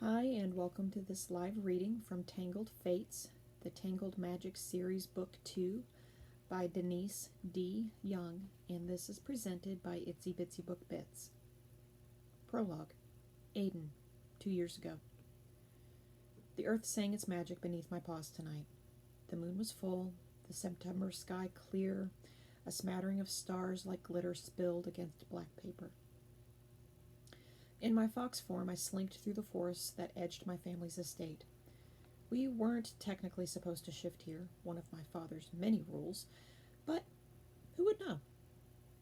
Hi, and welcome to this live reading from Tangled Fates, the Tangled Magic Series Book 2 by Denise D. Young, and this is presented by Itsy Bitsy Book Bits. Prologue. Aiden, 2 years ago. The earth sang its magic beneath my paws tonight. The moon was full, the September sky clear, a smattering of stars like glitter spilled against black paper. In my fox form, I slinked through the forests that edged my family's estate. We weren't technically supposed to shift here, one of my father's many rules, but who would know?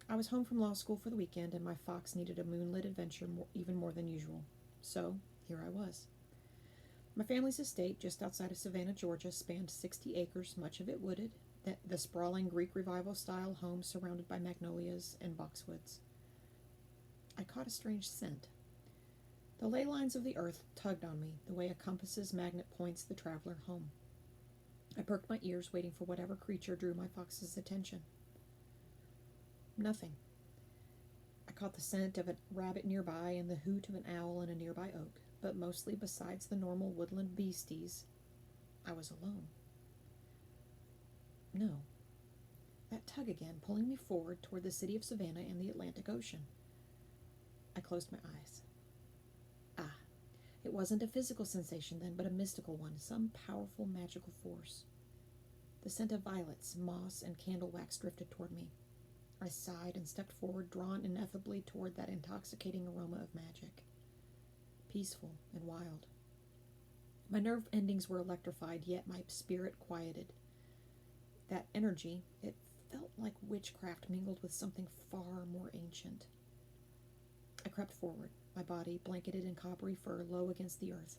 I was home from law school for the weekend, and my fox needed a moonlit adventure even more than usual. So, here I was. My family's estate, just outside of Savannah, Georgia, spanned 60 acres, much of it wooded, the sprawling Greek Revival-style home surrounded by magnolias and boxwoods. I caught a strange scent. The ley lines of the earth tugged on me, the way a compass's magnet points the traveler home. I perked my ears, waiting for whatever creature drew my fox's attention. Nothing. I caught the scent of a rabbit nearby and the hoot of an owl in a nearby oak, but mostly besides the normal woodland beasties, I was alone. No. That tug again, pulling me forward toward the city of Savannah and the Atlantic Ocean. I closed my eyes. It wasn't a physical sensation then, but a mystical one, some powerful magical force. The scent of violets, moss, and candle wax drifted toward me. I sighed and stepped forward, drawn ineffably toward that intoxicating aroma of magic. Peaceful and wild. My nerve endings were electrified, yet my spirit quieted. That energy, it felt like witchcraft mingled with something far more ancient. I crept forward, my body blanketed in coppery fur low against the earth.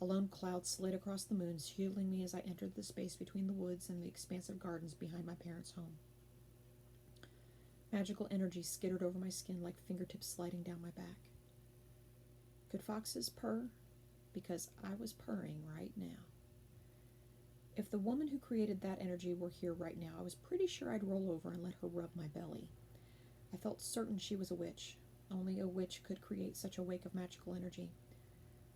A lone cloud slid across the moon, shielding me as I entered the space between the woods and the expansive gardens behind my parents' home. Magical energy skittered over my skin like fingertips sliding down my back. Could foxes purr? Because I was purring right now. If the woman who created that energy were here right now, I was pretty sure I'd roll over and let her rub my belly. I felt certain she was a witch. Only a witch could create such a wake of magical energy.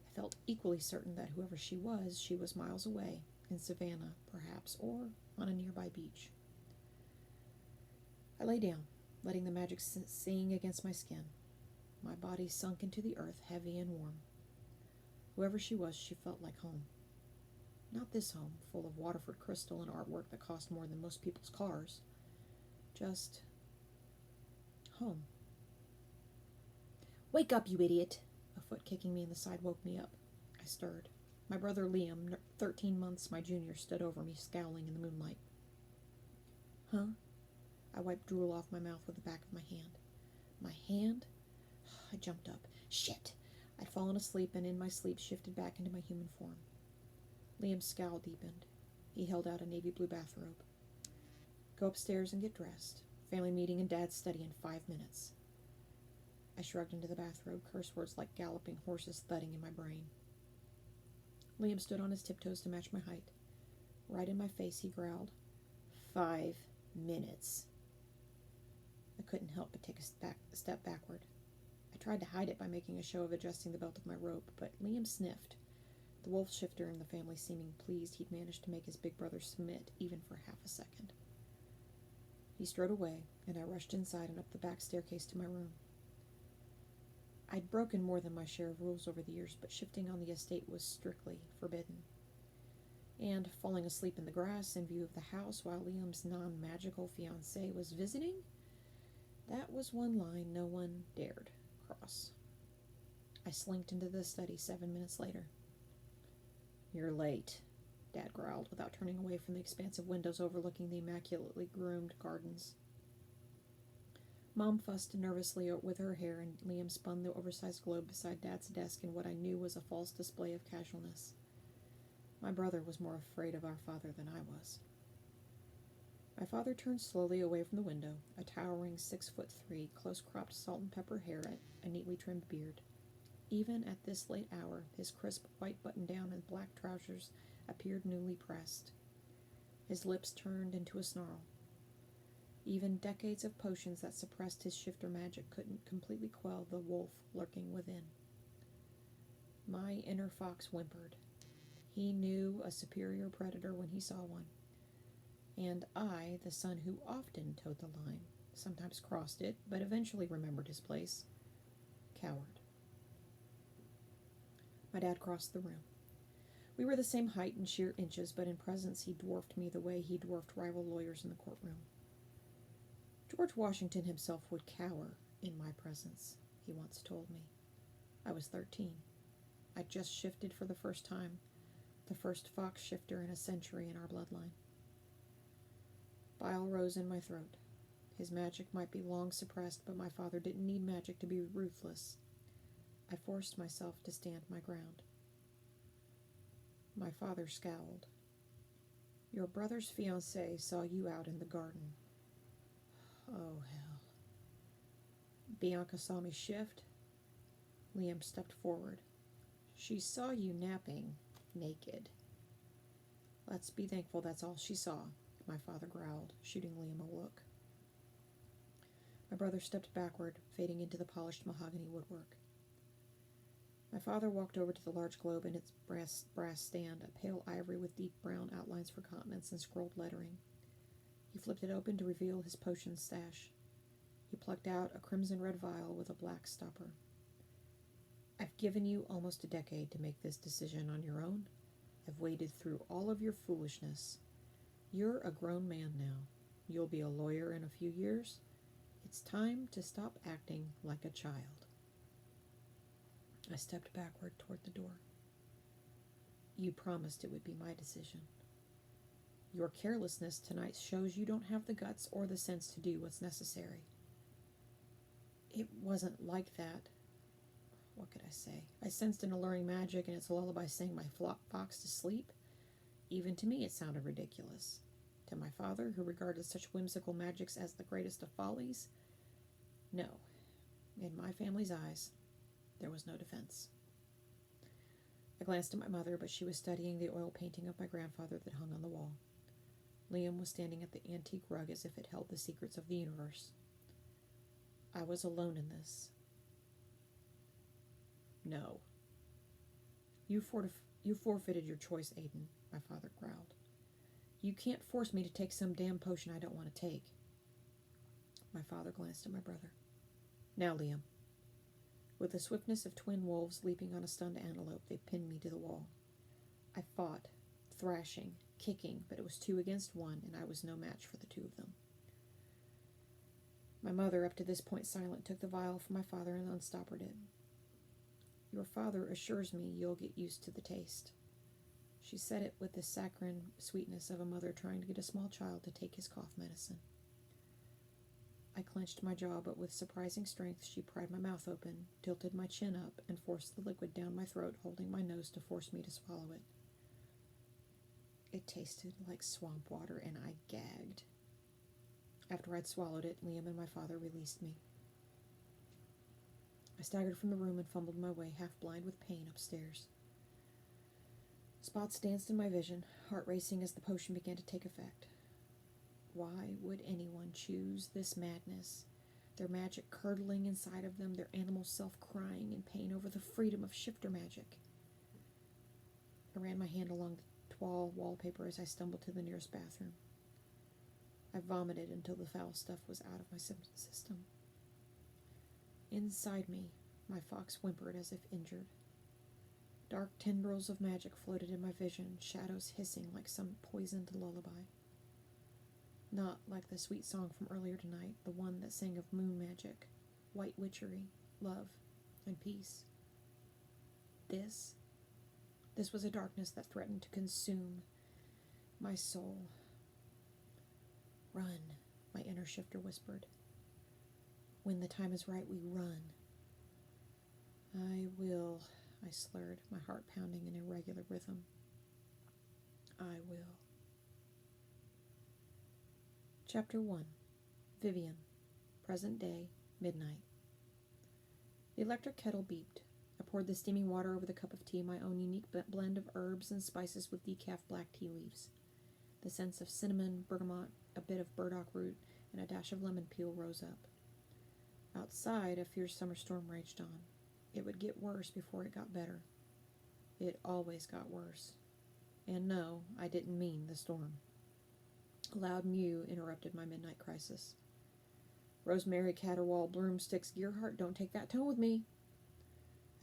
I felt equally certain that whoever she was miles away, in Savannah, perhaps, or on a nearby beach. I lay down, letting the magic sing against my skin. My body sunk into the earth, heavy and warm. Whoever she was, she felt like home. Not this home, full of Waterford crystal and artwork that cost more than most people's cars. Just home. "Wake up, you idiot!" A foot kicking me in the side woke me up. I stirred. My brother Liam, 13 months my junior, stood over me, scowling in the moonlight. "Huh?" I wiped drool off my mouth with the back of my hand. My hand? I jumped up. Shit! I'd fallen asleep, and in my sleep shifted back into my human form. Liam's scowl deepened. He held out a navy blue bathrobe. "Go upstairs and get dressed. Family meeting in Dad's study in 5 minutes. I shrugged into the bathrobe, curse words like galloping horses thudding in my brain. Liam stood on his tiptoes to match my height. Right in my face, he growled, 5 minutes. I couldn't help but take a step backward. I tried to hide it by making a show of adjusting the belt of my robe, but Liam sniffed, the wolf shifter in the family seeming pleased he'd managed to make his big brother submit even for half a second. He strode away, and I rushed inside and up the back staircase to my room. I'd broken more than my share of rules over the years, but shifting on the estate was strictly forbidden. And falling asleep in the grass in view of the house while Liam's non-magical fiancée was visiting, that was one line no one dared cross. I slinked into the study 7 minutes later. "You're late," Dad growled, without turning away from the expansive windows overlooking the immaculately groomed gardens. Mom fussed nervously with her hair, and Liam spun the oversized globe beside Dad's desk in what I knew was a false display of casualness. My brother was more afraid of our father than I was. My father turned slowly away from the window, a towering 6'3", close-cropped salt and pepper hair, a neatly trimmed beard. Even at this late hour, his crisp white button-down and black trousers appeared newly pressed. His lips turned into a snarl. Even decades of potions that suppressed his shifter magic couldn't completely quell the wolf lurking within. My inner fox whimpered. He knew a superior predator when he saw one. And I, the son who often towed the line, sometimes crossed it, but eventually remembered his place, cowered. My dad crossed the room. We were the same height in sheer inches, but in presence he dwarfed me the way he dwarfed rival lawyers in the courtroom. George Washington himself would cower in my presence, he once told me. I was 13. I'd just shifted for the first time, the first fox shifter in a century in our bloodline. Bile rose in my throat. His magic might be long suppressed, but my father didn't need magic to be ruthless. I forced myself to stand my ground. My father scowled. Your brother's fiancée saw you out in the garden. Oh, hell. Bianca saw me shift. Liam stepped forward. She saw you napping, naked. Let's be thankful that's all she saw, my father growled, shooting Liam a look. My brother stepped backward, fading into the polished mahogany woodwork. My father walked over to the large globe in its brass stand, a pale ivory with deep brown outlines for continents and scrolled lettering. He flipped it open to reveal his potion stash. He plucked out a crimson-red vial with a black stopper. I've given you almost a decade to make this decision on your own. I've waded through all of your foolishness. You're a grown man now. You'll be a lawyer in a few years. It's time to stop acting like a child. I stepped backward toward the door. You promised it would be my decision. Your carelessness tonight shows you don't have the guts or the sense to do what's necessary. It wasn't like that. What could I say? I sensed an alluring magic and its lullaby sang my fox to sleep. Even to me it sounded ridiculous. To my father, who regarded such whimsical magics as the greatest of follies, no. In my family's eyes, there was no defense. I glanced at my mother, but she was studying the oil painting of my grandfather that hung on the wall. Liam was standing at the antique rug as if it held the secrets of the universe. I was alone in this. No. You forfeited your choice, Aiden, my father growled. You can't force me to take some damn potion I don't want to take. My father glanced at my brother. Now, Liam. With the swiftness of twin wolves leaping on a stunned antelope, they pinned me to the wall. I fought, thrashing, kicking, but it was 2 against 1, and I was no match for the 2 of them. My mother, up to this point silent, took the vial from my father and unstoppered it. Your father assures me you'll get used to the taste. She said it with the saccharine sweetness of a mother trying to get a small child to take his cough medicine. I clenched my jaw, but with surprising strength she pried my mouth open, tilted my chin up, and forced the liquid down my throat, holding my nose to force me to swallow it. It tasted like swamp water, and I gagged. After I'd swallowed it, Liam and my father released me. I staggered from the room and fumbled my way, half blind with pain, upstairs. Spots danced in my vision, heart racing as the potion began to take effect. Why would anyone choose this madness? Their magic curdling inside of them, their animal self crying in pain over the freedom of shifter magic. I ran my hand along the toile wallpaper as I stumbled to the nearest bathroom. I vomited until the foul stuff was out of my system. Inside me, my fox whimpered as if injured. Dark tendrils of magic floated in my vision, shadows hissing like some poisoned lullaby. Not like the sweet song from earlier tonight, the one that sang of moon magic, white witchery, love, and peace. This was a darkness that threatened to consume my soul. Run, my inner shifter whispered. When the time is right, we run. I will, I slurred, my heart pounding in irregular rhythm. I will. Chapter 1. Vivian. Present day, midnight. The electric kettle beeped. I poured the steaming water over the cup of tea, my own unique blend of herbs and spices with decaf black tea leaves. The scents of cinnamon, bergamot, a bit of burdock root, and a dash of lemon peel rose up. Outside, a fierce summer storm raged on. It would get worse before it got better. It always got worse. And no, I didn't mean the storm. A loud mew interrupted my midnight crisis. Rosemary, Caterwall, Broomsticks, Gearheart, don't take that tone with me.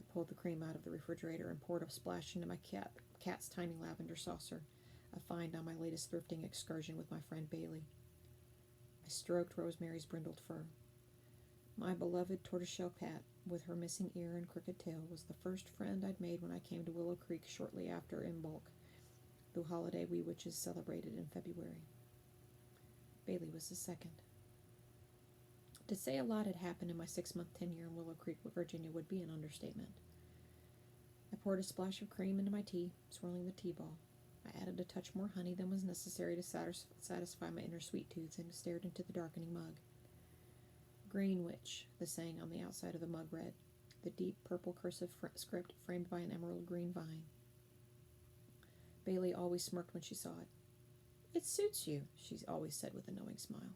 I pulled the cream out of the refrigerator and poured a splash into my cat's tiny lavender saucer, a find on my latest thrifting excursion with my friend Bailey. I stroked Rosemary's brindled fur. My beloved tortoiseshell cat, with her missing ear and crooked tail, was the first friend I'd made when I came to Willow Creek shortly after Imbolc, the holiday we witches celebrated in February. Bailey was the second. To say a lot had happened in my 6-month tenure in Willow Creek, Virginia, would be an understatement. I poured a splash of cream into my tea, swirling the tea ball. I added a touch more honey than was necessary to satisfy my inner sweet tooth and stared into the darkening mug. Green Witch, the saying on the outside of the mug read, the deep purple cursive script framed by an emerald green vine. Bailey always smirked when she saw it. It suits you, she always said with a knowing smile.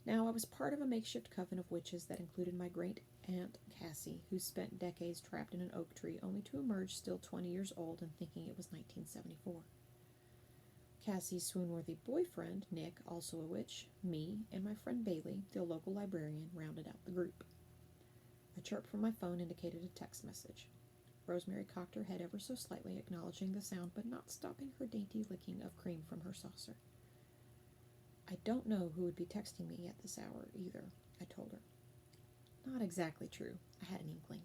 Now, I was part of a makeshift coven of witches that included my great-aunt Cassie, who spent decades trapped in an oak tree, only to emerge still 20 years old and thinking it was 1974. Cassie's swoon-worthy boyfriend, Nick, also a witch, me, and my friend Bailey, the local librarian, rounded out the group. A chirp from my phone indicated a text message. Rosemary cocked her head ever so slightly, acknowledging the sound, but not stopping her dainty licking of cream from her saucer. I don't know who would be texting me at this hour, either, I told her. Not exactly true. I had an inkling.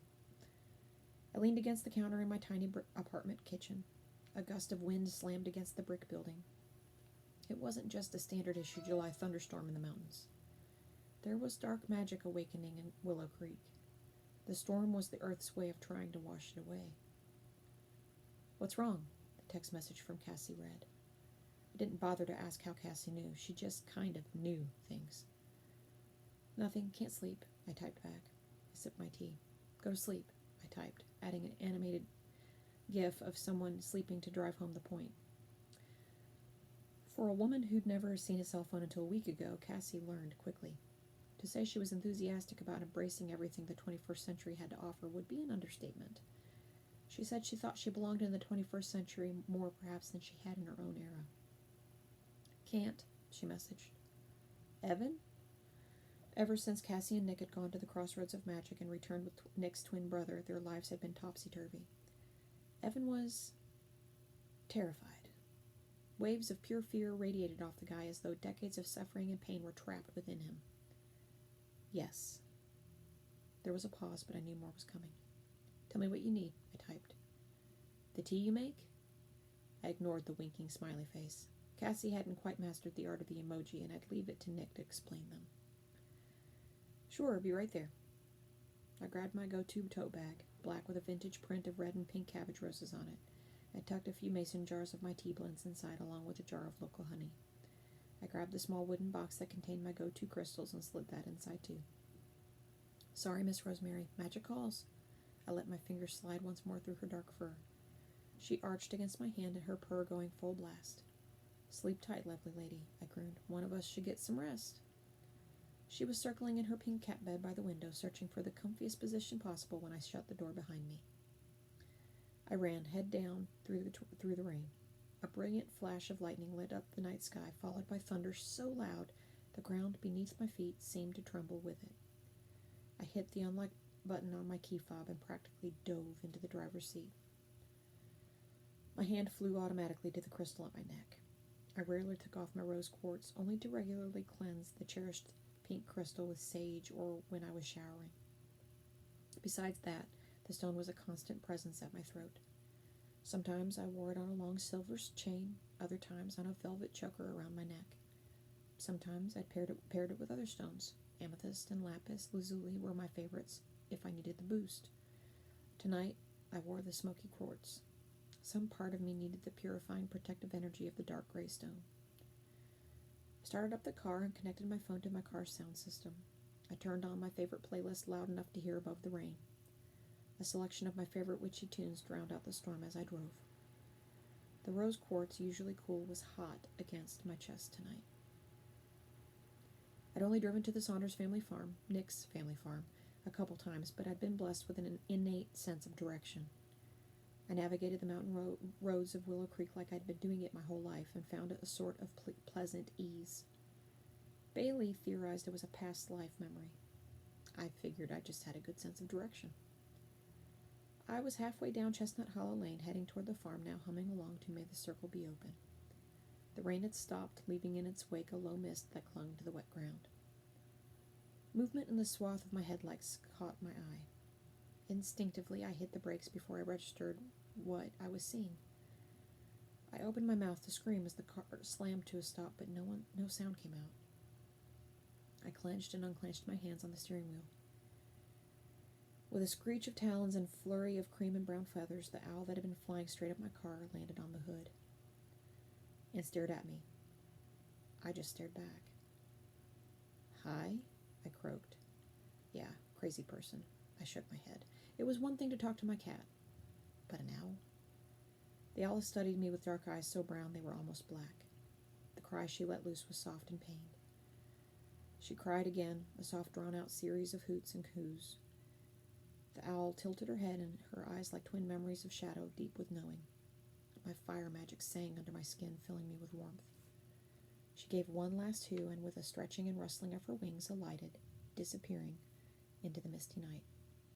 I leaned against the counter in my tiny apartment kitchen. A gust of wind slammed against the brick building. It wasn't just a standard-issue July thunderstorm in the mountains. There was dark magic awakening in Willow Creek. The storm was the earth's way of trying to wash it away. What's wrong? The text message from Cassie read. I didn't bother to ask how Cassie knew. She just kind of knew things. Nothing, can't sleep, I typed back. I sipped my tea. Go to sleep, I typed, adding an animated gif of someone sleeping to drive home the point. For a woman who'd never seen a cell phone until a week ago, Cassie learned quickly. To say she was enthusiastic about embracing everything the 21st century had to offer would be an understatement. She said she thought she belonged in the 21st century more perhaps than she had in her own era. Can't, she messaged. Evan? Ever since Cassie and Nick had gone to the crossroads of magic and returned with Nick's twin brother, their lives had been topsy-turvy. Evan was terrified. Waves of pure fear radiated off the guy as though decades of suffering and pain were trapped within him. Yes. There was a pause, but I knew more was coming. Tell me what you need, I typed. The tea you make? I ignored the winking smiley face. Cassie hadn't quite mastered the art of the emoji, and I'd leave it to Nick to explain them. Sure, I'll be right there. I grabbed my go-to tote bag, black with a vintage print of red and pink cabbage roses on it. I tucked a few mason jars of my tea blends inside, along with a jar of local honey. I grabbed the small wooden box that contained my go-to crystals and slid that inside too. Sorry, Miss Rosemary, magic calls. I let my fingers slide once more through her dark fur. She arched against my hand and her purr going full blast. Sleep tight, lovely lady, I crooned. One of us should get some rest. She was circling in her pink cat bed by the window, searching for the comfiest position possible when I shut the door behind me. I ran, head down, through the rain. A brilliant flash of lightning lit up the night sky, followed by thunder so loud the ground beneath my feet seemed to tremble with it. I hit the unlock button on my key fob and practically dove into the driver's seat. My hand flew automatically to the crystal at my neck. I rarely took off my rose quartz, only to regularly cleanse the cherished pink crystal with sage or when I was showering. Besides that, the stone was a constant presence at my throat. Sometimes I wore it on a long silver chain, other times on a velvet choker around my neck. Sometimes I paired it with other stones. Amethyst and lapis lazuli were my favorites if I needed the boost. Tonight, I wore the smoky quartz. Some part of me needed the purifying protective energy of the dark gray stone. I started up the car and connected my phone to my car's sound system. I turned on my favorite playlist loud enough to hear above the rain. A selection of my favorite witchy tunes drowned out the storm as I drove. The rose quartz, usually cool, was hot against my chest tonight. I'd only driven to the Saunders family farm, Nick's family farm, a couple times, but I'd been blessed with an innate sense of direction. I navigated the mountain roads of Willow Creek like I'd been doing it my whole life, and found it a sort of pleasant ease. Bailey theorized it was a past life memory. I figured I just had a good sense of direction. I was halfway down Chestnut Hollow Lane, heading toward the farm, now humming along to May the Circle Be Open. The rain had stopped, leaving in its wake a low mist that clung to the wet ground. Movement in the swath of my headlights caught my eye. Instinctively, I hit the brakes before I registered what I was seeing. I opened my mouth to scream as the car slammed to a stop, but no sound came out. I clenched and unclenched my hands on the steering wheel. With a screech of talons and flurry of cream and brown feathers, the owl that had been flying straight at my car landed on the hood and stared at me. I just stared back. "Hi?" I croaked. "Yeah, crazy person." I shook my head. It was one thing to talk to my cat, but an owl? The owl studied me with dark eyes so brown they were almost black. The cry she let loose was soft and pained. She cried again, a soft, drawn-out series of hoots and coos. The owl tilted her head, and her eyes like twin memories of shadow, deep with knowing. My fire magic sang under my skin, filling me with warmth. She gave one last hoo, and with a stretching and rustling of her wings, alighted, disappearing into the misty night.